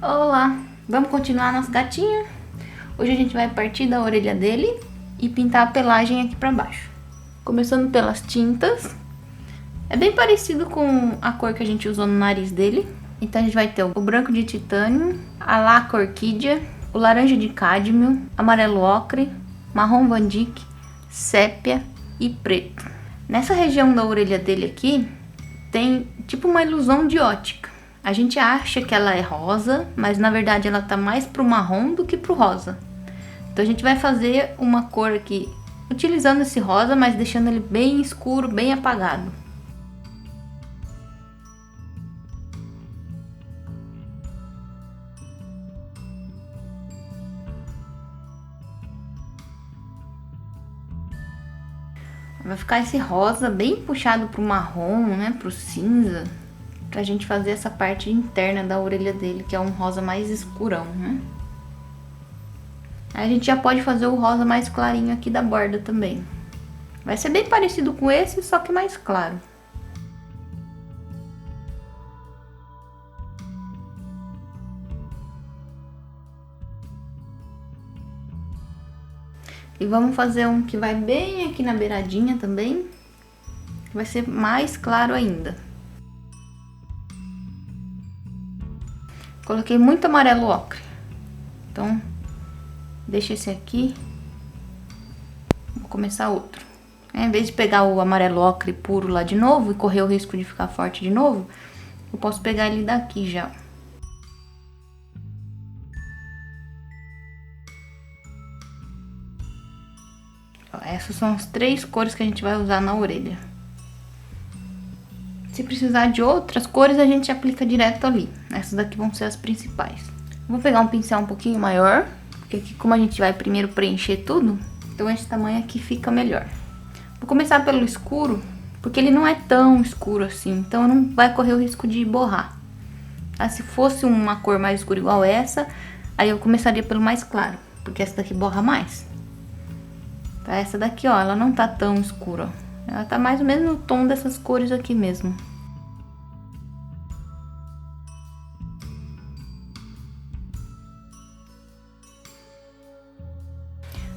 Olá, vamos continuar nosso gatinho. Hoje a gente vai partir da orelha dele e pintar a pelagem aqui pra baixo. Começando pelas tintas. É bem parecido com a cor que a gente usou no nariz dele. Então a gente vai ter o branco de titânio, a laca orquídea, o laranja de cádmio, amarelo ocre, marrom van Dyck, sépia e preto. Nessa região da orelha dele aqui tem tipo uma ilusão de ótica. A gente acha que ela é rosa, mas na verdade ela tá mais pro marrom do que pro rosa. Então a gente vai fazer uma cor aqui utilizando esse rosa, mas deixando ele bem escuro, bem apagado. Vai ficar esse rosa bem puxado pro marrom, né, pro cinza, pra gente fazer essa parte interna da orelha dele, que é um rosa mais escurão, né. Aí a gente já pode fazer o rosa mais clarinho aqui da borda também. Vai ser bem parecido com esse, só que mais claro. E vamos fazer um que vai bem aqui na beiradinha também. Vai ser mais claro ainda. Coloquei muito amarelo ocre. Então, deixa esse aqui. Vou começar outro. Em vez de pegar o amarelo ocre puro lá de novo e correr o risco de ficar forte de novo, eu posso pegar ele daqui já. Essas são as 3 cores que a gente vai usar na orelha. Se precisar de outras cores, a gente aplica direto ali. Essas daqui vão ser as principais. Vou pegar um pincel um pouquinho maior, porque aqui como a gente vai primeiro preencher tudo, então esse tamanho aqui fica melhor. Vou começar pelo escuro, porque ele não é tão escuro assim, então não vai correr o risco de borrar. Tá? Se fosse uma cor mais escura igual essa, aí eu começaria pelo mais claro, porque essa daqui borra mais. Tá? Essa daqui, ó, ela não tá tão escura, ó. Ela tá mais ou menos no tom dessas cores aqui mesmo.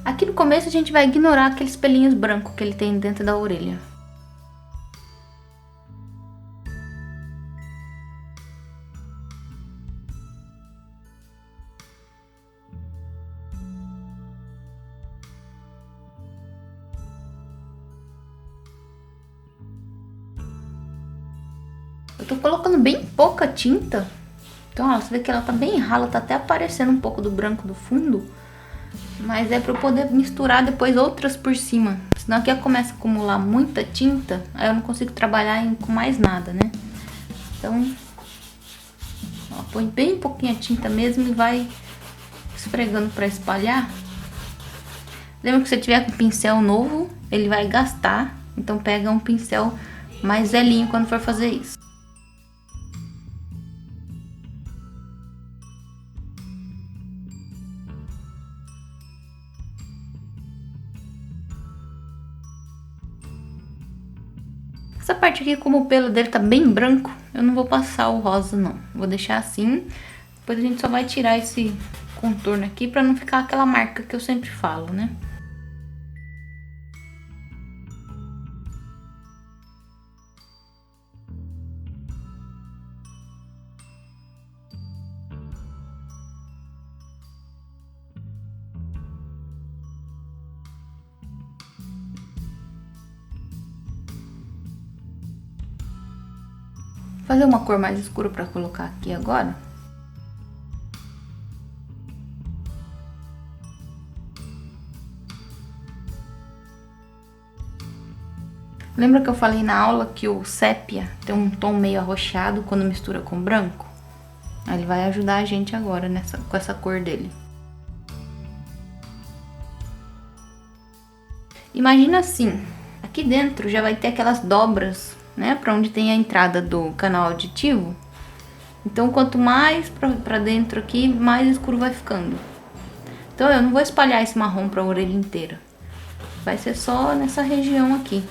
Aqui no começo a gente vai ignorar aqueles pelinhos brancos que ele tem dentro da orelha. Eu tô colocando bem pouca tinta. Então, ó, você vê que ela tá bem rala, tá até aparecendo um pouco do branco do fundo. Mas é pra eu poder misturar depois outras por cima. Senão aqui eu começo a acumular muita tinta, aí eu não consigo trabalhar com mais nada, né? Então, ó, põe bem pouquinha tinta mesmo e vai esfregando pra espalhar. Lembra que se você tiver com pincel novo, ele vai gastar. Então pega um pincel mais velhinho quando for fazer isso. Essa parte aqui, como o pelo dele tá bem branco, eu não vou passar o rosa não. Vou deixar assim, depois a gente só vai tirar esse contorno aqui pra não ficar aquela marca que eu sempre falo, né? Vou fazer uma cor mais escura pra colocar aqui agora. Lembra que eu falei na aula que o sépia tem um tom meio arroxeado quando mistura com branco? Aí ele vai ajudar a gente agora com essa cor dele. Imagina assim, aqui dentro já vai ter aquelas dobras, né, para onde tem a entrada do canal auditivo. Então, quanto mais para dentro aqui, mais escuro vai ficando. Então, eu não vou espalhar esse marrom para a orelha inteira. Vai ser só nessa região aqui.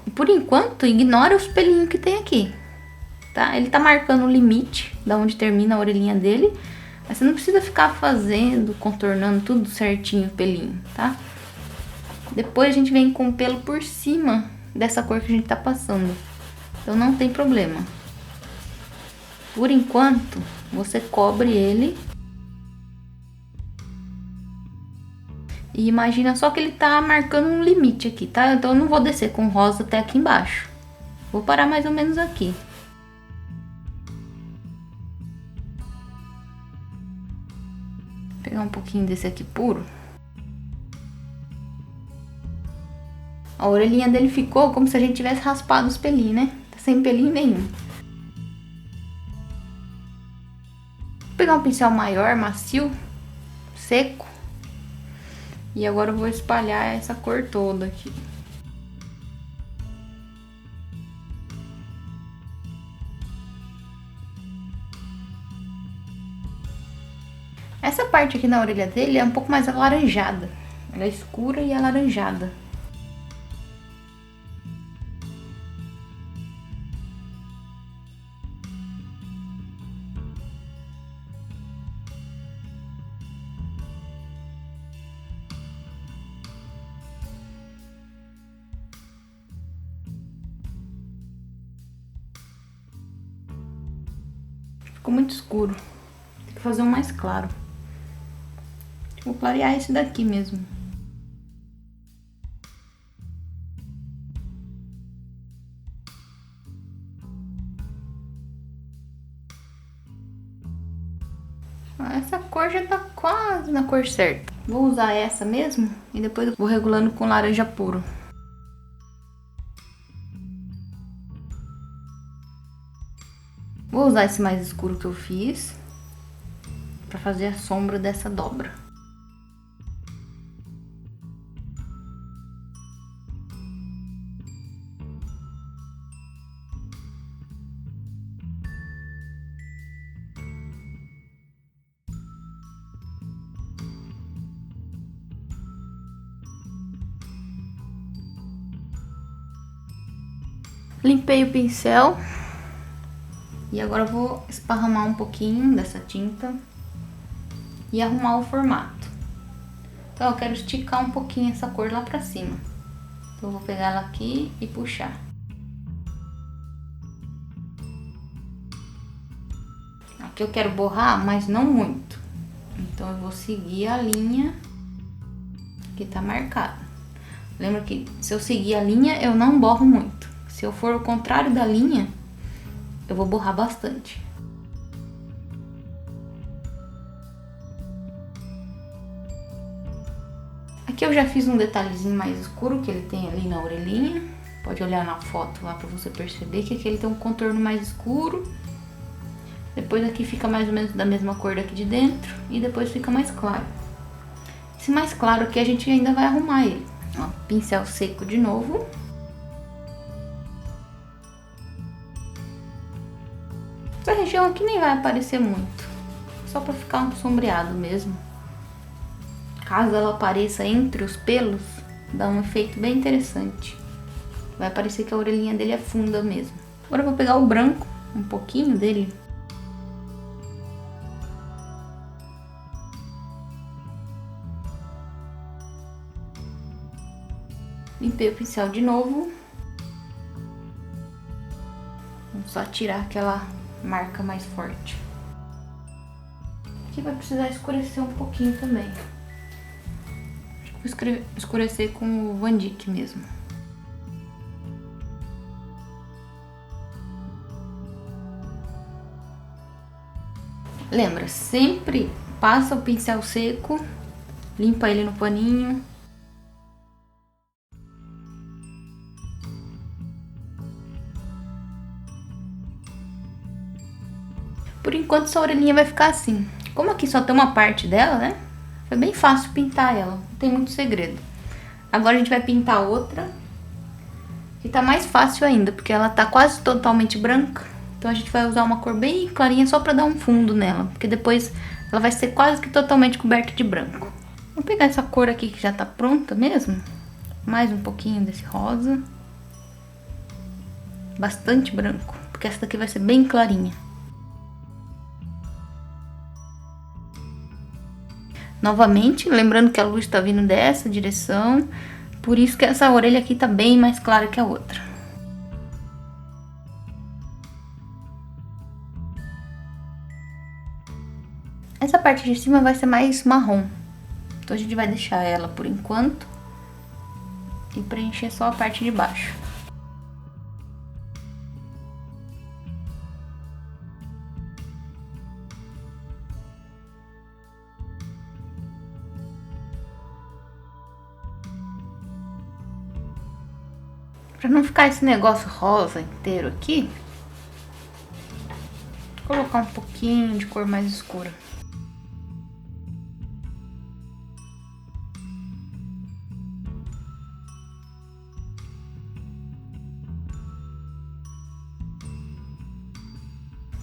E por enquanto, ignora os pelinhos que tem aqui. tá? Ele tá marcando o limite da onde termina a orelhinha dele, mas você não precisa ficar fazendo, contornando tudo certinho o pelinho, tá? Depois a gente vem com o pelo por cima dessa cor que a gente tá passando, então não tem problema. Por enquanto, você cobre ele e imagina só que ele tá marcando um limite aqui, tá? Então eu não vou descer com rosa até aqui embaixo. Vou parar mais ou menos aqui. Vou pegar um pouquinho desse aqui puro. A orelhinha dele ficou como se a gente tivesse raspado os pelinhos, né? Tá sem pelinho nenhum. Vou pegar um pincel maior, macio, seco. E agora eu vou espalhar essa cor toda aqui. Essa parte aqui na orelha dele é um pouco mais alaranjada. Ela é escura e alaranjada. Ficou muito escuro. Tem que fazer um mais claro. Vou clarear esse daqui mesmo. Essa cor já tá quase na cor certa. Vou usar essa mesmo e depois eu vou regulando com laranja puro. Vou usar esse mais escuro que eu fiz para fazer a sombra dessa dobra. Limpei o pincel e agora eu vou esparramar um pouquinho dessa tinta e arrumar o formato. Então eu quero esticar um pouquinho essa cor lá pra cima. Então eu vou pegar ela aqui e puxar. Aqui eu quero borrar, mas não muito. Então eu vou seguir a linha que tá marcada. Lembra que se eu seguir a linha, eu não borro muito. Se eu for o contrário da linha, eu vou borrar bastante. Aqui eu já fiz um detalhezinho mais escuro que ele tem ali na orelhinha. Pode olhar na foto lá pra você perceber que aqui ele tem um contorno mais escuro. Depois aqui fica mais ou menos da mesma cor daqui de dentro e depois fica mais claro. Esse mais claro aqui a gente ainda vai arrumar ele. Ó, pincel seco de novo. Essa região aqui nem vai aparecer muito, só para ficar um sombreado mesmo. Caso ela apareça entre os pelos, dá um efeito bem interessante. Vai parecer que a orelhinha dele é funda mesmo. Agora eu vou pegar o branco, um pouquinho dele. Limpei o pincel de novo. Vamos só tirar aquela marca mais forte. Aqui vai precisar escurecer um pouquinho também. Acho que vou escurecer com o Van Dyck mesmo. Lembra, sempre passa o pincel seco, limpa ele no paninho. Por enquanto essa orelhinha vai ficar assim. Como aqui só tem uma parte dela, né? Foi bem fácil pintar ela, não tem muito segredo. Agora a gente vai pintar outra, que tá mais fácil ainda, porque ela tá quase totalmente branca. Então a gente vai usar uma cor bem clarinha só pra dar um fundo nela, porque depois ela vai ser quase que totalmente coberta de branco. Vou pegar essa cor aqui que já tá pronta mesmo, mais um pouquinho desse rosa. Bastante branco, porque essa daqui vai ser bem clarinha. Novamente, lembrando que a luz tá vindo dessa direção, por isso que essa orelha aqui tá bem mais clara que a outra. Essa parte de cima vai ser mais marrom, então a gente vai deixar ela por enquanto e preencher só a parte de baixo. Pra não ficar esse negócio rosa inteiro aqui, vou colocar um pouquinho de cor mais escura.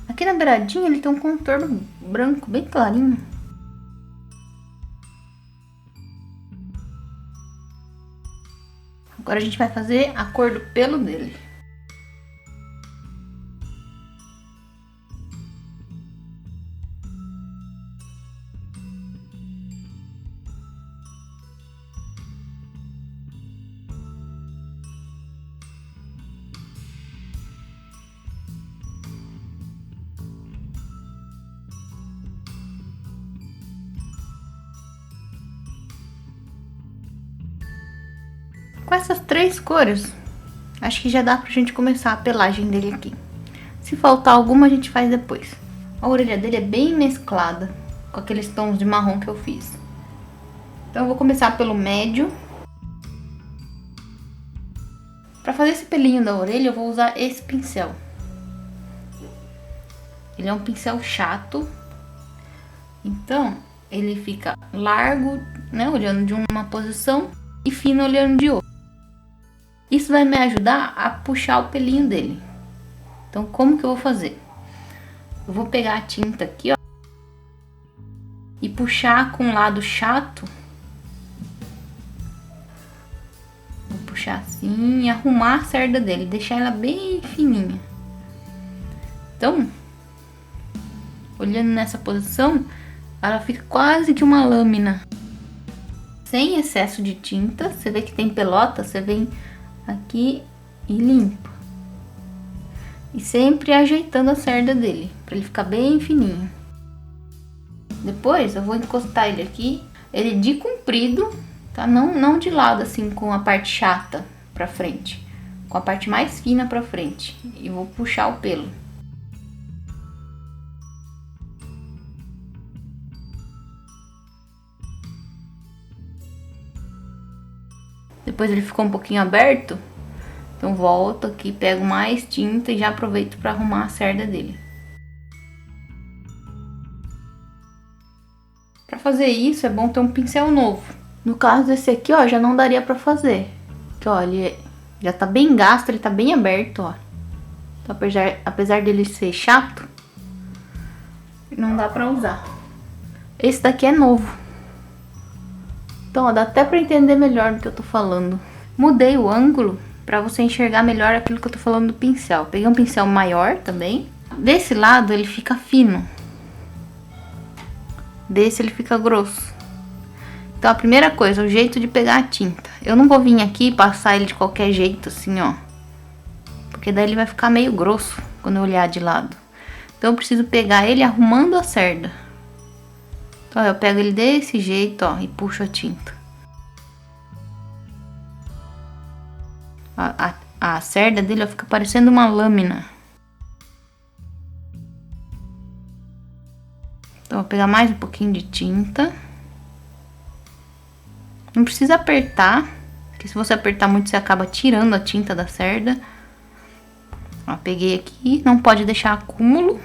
Aqui na beiradinha ele tem um contorno branco bem clarinho. Agora a gente vai fazer a cor do pelo dele. Com essas três cores, acho que já dá pra gente começar a pelagem dele aqui. Se faltar alguma, a gente faz depois. A orelha dele é bem mesclada com aqueles tons de marrom que eu fiz. Então eu vou começar pelo médio. Pra fazer esse pelinho da orelha, eu vou usar esse pincel. Ele é um pincel chato. Então, ele fica largo, né, olhando de uma posição, e fino olhando de outra. Isso vai me ajudar a puxar o pelinho dele. Então, como que eu vou fazer? Eu vou pegar a tinta aqui, ó, e puxar com o lado chato. Vou puxar assim e arrumar a cerda dele, deixar ela bem fininha. Então, olhando nessa posição, ela fica quase que uma lâmina. Sem excesso de tinta, você vê que tem pelota, você vem aqui e limpa. E sempre ajeitando a cerda dele, para ele ficar bem fininho. Depois eu vou encostar ele aqui, ele de comprido, tá? Não de lado assim com a parte chata pra frente, com a parte mais fina pra frente. E vou puxar o pelo. Depois ele ficou um pouquinho aberto, então volto aqui, pego mais tinta e já aproveito para arrumar a cerda dele. Para fazer isso é bom ter um pincel novo. No caso desse aqui, ó, já não daria para fazer. Porque, ó, ele já tá bem gasto, ele tá bem aberto, ó. Então, apesar dele ser chato, não dá para usar. Esse daqui é novo. Então, ó, dá até pra entender melhor do que eu tô falando. Mudei o ângulo pra você enxergar melhor aquilo que eu tô falando do pincel. Peguei um pincel maior também. Desse lado ele fica fino. Desse ele fica grosso. Então, a primeira coisa, o jeito de pegar a tinta. Eu não vou vir aqui e passar ele de qualquer jeito, assim, ó. Porque daí ele vai ficar meio grosso quando eu olhar de lado. Então, eu preciso pegar ele arrumando a cerda. Então, eu pego ele desse jeito, ó, e puxo a tinta. A cerda dele, ó, fica parecendo uma lâmina. Então, vou pegar mais um pouquinho de tinta. Não precisa apertar, porque se você apertar muito, você acaba tirando a tinta da cerda. Ó, peguei aqui, não pode deixar acúmulo.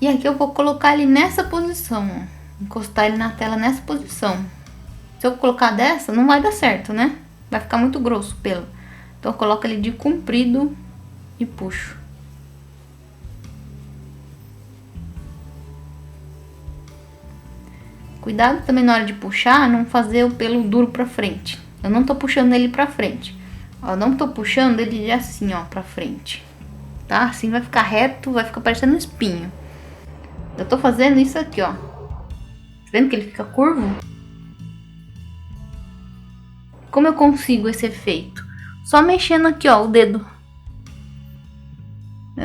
E aqui eu vou colocar ele nessa posição, ó. Encostar ele na tela nessa posição. Se eu colocar dessa, não vai dar certo, né? Vai ficar muito grosso o pelo. Então eu coloco ele de comprido e puxo. Cuidado também na hora de puxar, não fazer o pelo duro pra frente. Eu não tô puxando ele pra frente. Ó, não tô puxando ele assim, ó, pra frente. Tá? Assim vai ficar reto, vai ficar parecendo um espinho. Eu tô fazendo isso aqui, ó. Tá vendo que ele fica curvo? Como eu consigo esse efeito? Só mexendo aqui, ó, o dedo.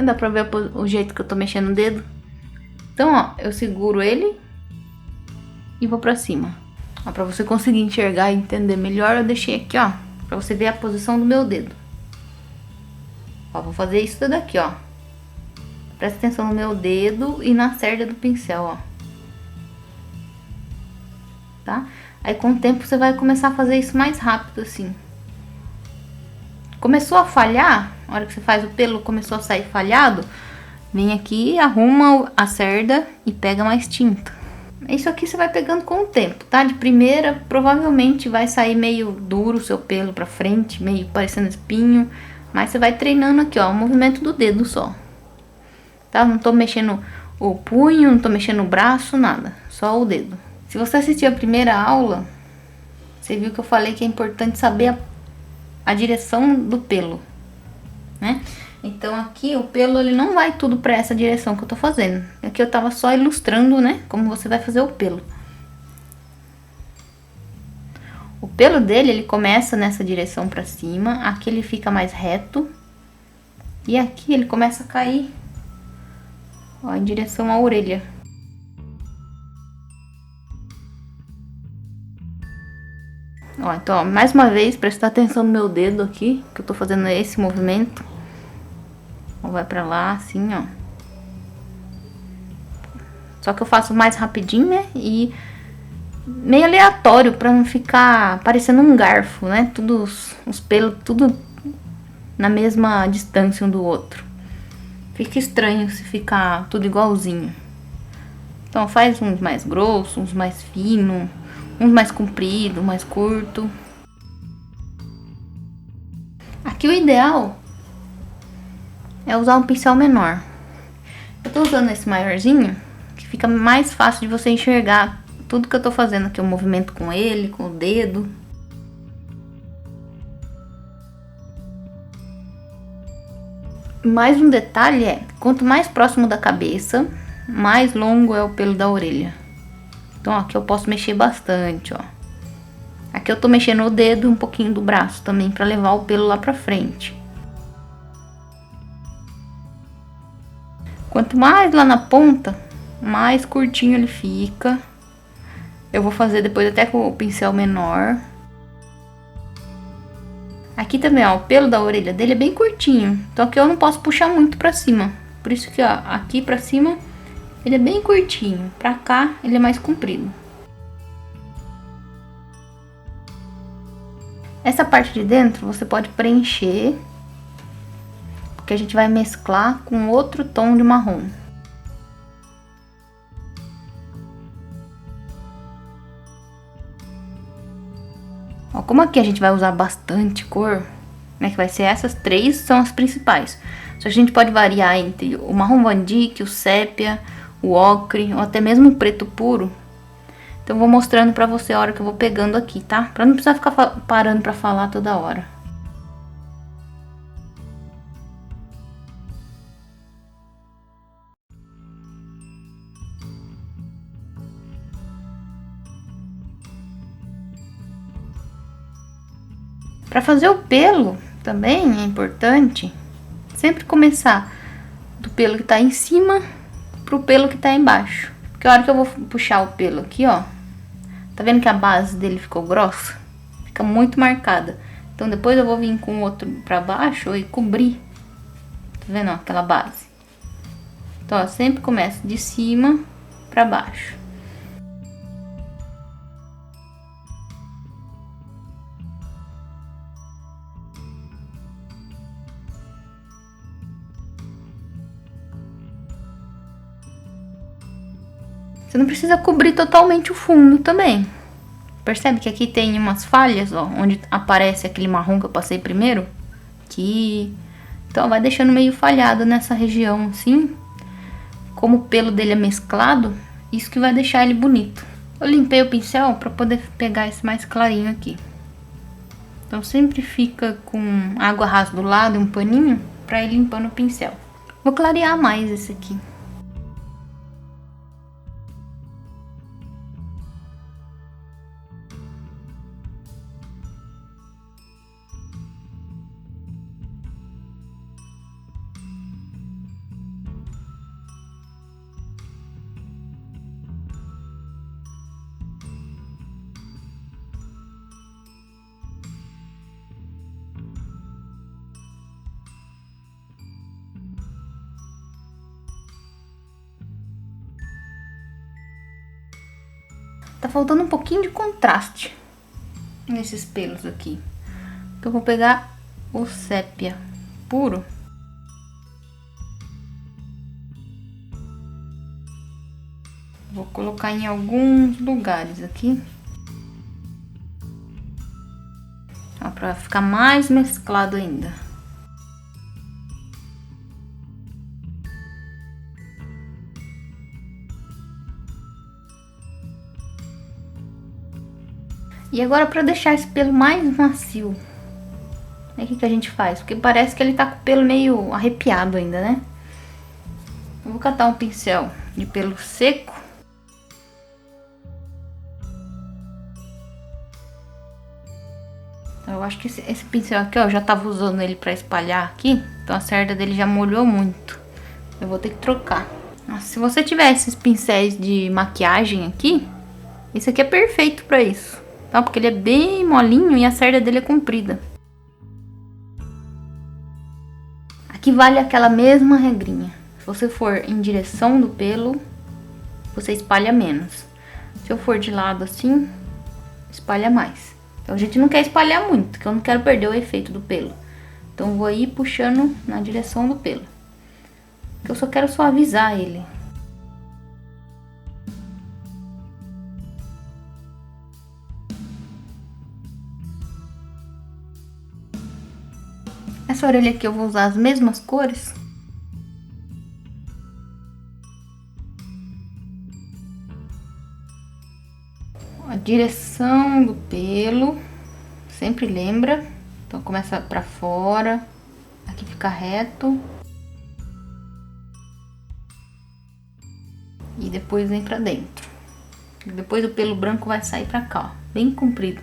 Dá pra ver o jeito que eu tô mexendo o dedo? Então, ó, eu seguro ele e vou pra cima. Ó, pra você conseguir enxergar e entender melhor, eu deixei aqui, ó, pra você ver a posição do meu dedo. Ó, vou fazer isso tudo aqui, ó. Presta atenção no meu dedo e na cerda do pincel, ó. Tá? Aí com o tempo você vai começar a fazer isso mais rápido, assim. Começou a falhar, a hora que você faz o pelo começou a sair falhado, vem aqui, arruma a cerda e pega mais tinta. Isso aqui você vai pegando com o tempo, tá? De primeira, provavelmente vai sair meio duro o seu pelo pra frente, meio parecendo espinho. Mas você vai treinando aqui, ó, o movimento do dedo só. Tá? Não tô mexendo o punho, não tô mexendo o braço, nada. Só o dedo. Se você assistiu a primeira aula, você viu que eu falei que é importante saber a direção do pelo, né? Então aqui o pelo ele não vai tudo para essa direção que eu tô fazendo. Aqui eu tava só ilustrando, né, como você vai fazer o pelo. O pelo dele ele começa nessa direção para cima, aqui ele fica mais reto e aqui ele começa a cair, ó, em direção à orelha. Ó, então, ó, mais uma vez, prestar atenção no meu dedo aqui, que eu tô fazendo esse movimento. Ó, vai pra lá, assim, ó. Só que eu faço mais rapidinho, né? E meio aleatório, pra não ficar parecendo um garfo, né? Todos os pelos, tudo na mesma distância um do outro. Fica estranho se ficar tudo igualzinho. Então, faz uns mais grossos, uns mais finos, uns mais comprido, mais curto. Aqui o ideal é usar um pincel menor. Eu tô usando esse maiorzinho, que fica mais fácil de você enxergar tudo que eu tô fazendo aqui, o movimento com ele, com o dedo. Mais um detalhe é, quanto mais próximo da cabeça, mais longo é o pelo da orelha. Então, ó, aqui eu posso mexer bastante, ó. Aqui eu tô mexendo o dedo e um pouquinho do braço também, pra levar o pelo lá pra frente. Quanto mais lá na ponta, mais curtinho ele fica. Eu vou fazer depois até com o pincel menor. Aqui também, ó, o pelo da orelha dele é bem curtinho. Então aqui eu não posso puxar muito pra cima. Por isso que, ó, aqui pra cima ele é bem curtinho. Pra cá ele é mais comprido. Essa parte de dentro você pode preencher, porque a gente vai mesclar com outro tom de marrom. Ó, como aqui a gente vai usar bastante cor, né, que vai ser essas três, são as principais. Só que a gente pode variar entre o marrom Van Dyck, o sépia, o ocre, ou até mesmo o preto puro. Então eu vou mostrando pra você a hora que eu vou pegando aqui, tá? Pra não precisar ficar parando pra falar toda hora. Pra fazer o pelo também é importante sempre começar do pelo que tá em cima pro pelo que tá embaixo. Porque a hora que eu vou puxar o pelo aqui, ó, tá vendo que a base dele ficou grossa? Fica muito marcada. Então depois eu vou vir com o outro pra baixo e cobrir. Tá vendo, ó, aquela base? Então, ó, sempre começa de cima pra baixo. Você não precisa cobrir totalmente o fundo também. Percebe que aqui tem umas falhas, ó, onde aparece aquele marrom que eu passei primeiro? Aqui. Então vai deixando meio falhado nessa região, assim. Como o pelo dele é mesclado, isso que vai deixar ele bonito. Eu limpei o pincel pra poder pegar esse mais clarinho aqui. Então sempre fica com água rasa do lado e um paninho pra ir limpando o pincel. Vou clarear mais esse aqui. Tá faltando um pouquinho de contraste nesses pelos aqui. Então eu vou pegar o sépia puro. Vou colocar em alguns lugares aqui. Ó, pra ficar mais mesclado ainda. E agora, para deixar esse pelo mais macio, o que a gente faz? Porque parece que ele tá com o pelo meio arrepiado ainda, né? Eu vou catar um pincel de pelo seco. Eu acho que esse pincel aqui, ó, eu já tava usando ele para espalhar aqui. Então a cerda dele já molhou muito. Eu vou ter que trocar. Nossa, se você tiver esses pincéis de maquiagem aqui, esse aqui é perfeito para isso. Tá? Porque ele é bem molinho e a cerda dele é comprida. Aqui vale aquela mesma regrinha. Se você for em direção do pelo, você espalha menos. Se eu for de lado assim, espalha mais. Então a gente não quer espalhar muito, porque eu não quero perder o efeito do pelo. Então eu vou ir puxando na direção do pelo. Porque eu só quero suavizar ele. Essa orelha aqui eu vou usar as mesmas cores. A direção do pelo, sempre lembra. Então começa pra fora, aqui fica reto. E depois vem pra dentro. E depois o pelo branco vai sair pra cá, ó, bem comprido.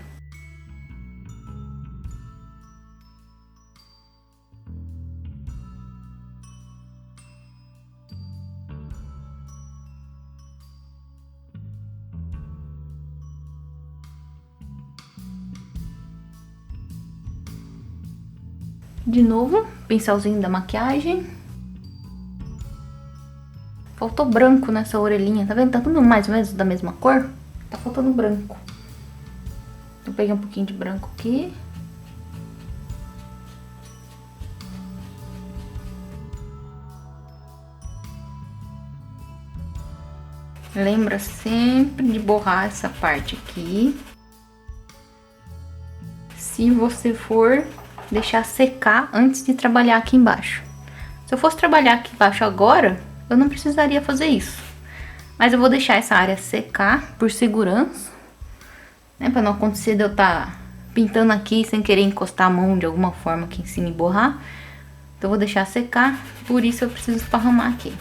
De novo, pincelzinho da maquiagem. Faltou branco nessa orelhinha, tá vendo? Tá tudo mais ou menos da mesma cor. Tá faltando branco. Eu peguei um pouquinho de branco aqui. Lembra sempre de borrar essa parte aqui. Se você for deixar secar antes de trabalhar aqui embaixo. Se eu fosse trabalhar aqui embaixo agora, eu não precisaria fazer isso. Mas eu vou deixar essa área secar por segurança, né? Pra não acontecer de eu estar pintando aqui sem querer encostar a mão de alguma forma aqui em cima e borrar. Então eu vou deixar secar, por isso eu preciso esparramar aqui.